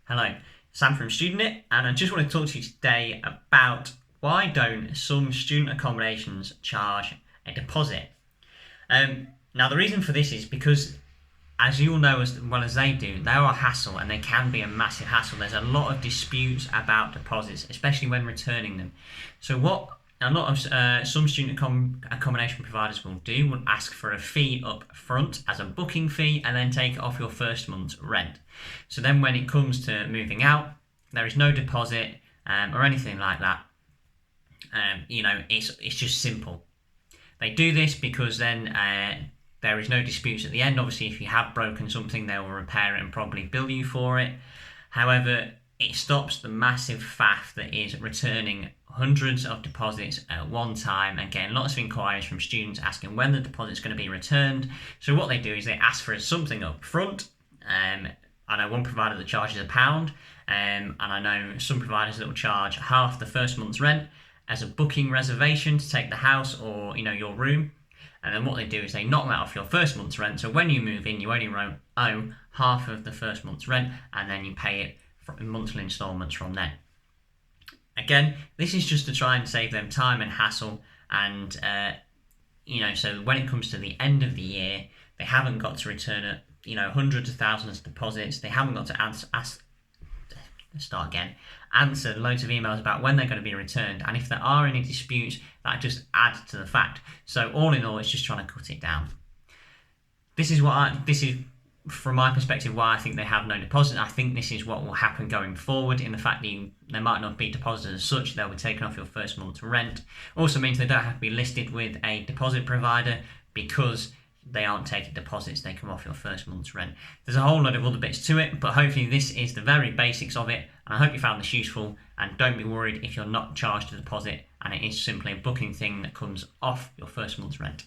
Hello, Sam from StudentIt, and I just want to talk to you today about why don't some student accommodations charge a deposit. Now the reason for this is because, as you'll know as well as they do, they are a hassle and they can be a massive hassle. There's a lot of disputes about deposits, especially when returning them. So what a lot of some student accommodation providers will do will ask for a fee up front as a booking fee and then take it off your first month's rent. So then when it comes to moving out, there is no deposit or anything like that. It's just simple. They do this because then there is no disputes at the end. Obviously, if you have broken something, they will repair it and probably bill you for it. However, it stops the massive faff that is returning hundreds of deposits at one time and getting lots of inquiries from students asking when the deposit's going to be returned. So what they do is they ask for something up front. I know one provider that charges £1, and I know some providers that will charge half the first month's rent as a booking reservation to take the house or your room. And then what they do is they knock that off your first month's rent. So when you move in, you only owe half of the first month's rent, and then you pay it in monthly instalments from then. Again, this is just to try and save them time and hassle, and so when it comes to the end of the year, they haven't got to return hundreds of thousands of deposits. They haven't got to answer loads of emails about when they're going to be returned, and if there are any disputes, that just adds to the fact. So all in all, it's just trying to cut it down. This is from my perspective why I think they have no deposit. I think this is what will happen going forward, in the fact that there might not be deposits as such. They'll be taken off your first month's rent. Also means they don't have to be listed with a deposit provider because they aren't taking deposits. They come off your first month's rent. There's a whole lot of other bits to it, but hopefully this is the very basics of it, and I hope you found this useful. And don't be worried if you're not charged a deposit and it is simply a booking thing that comes off your first month's rent.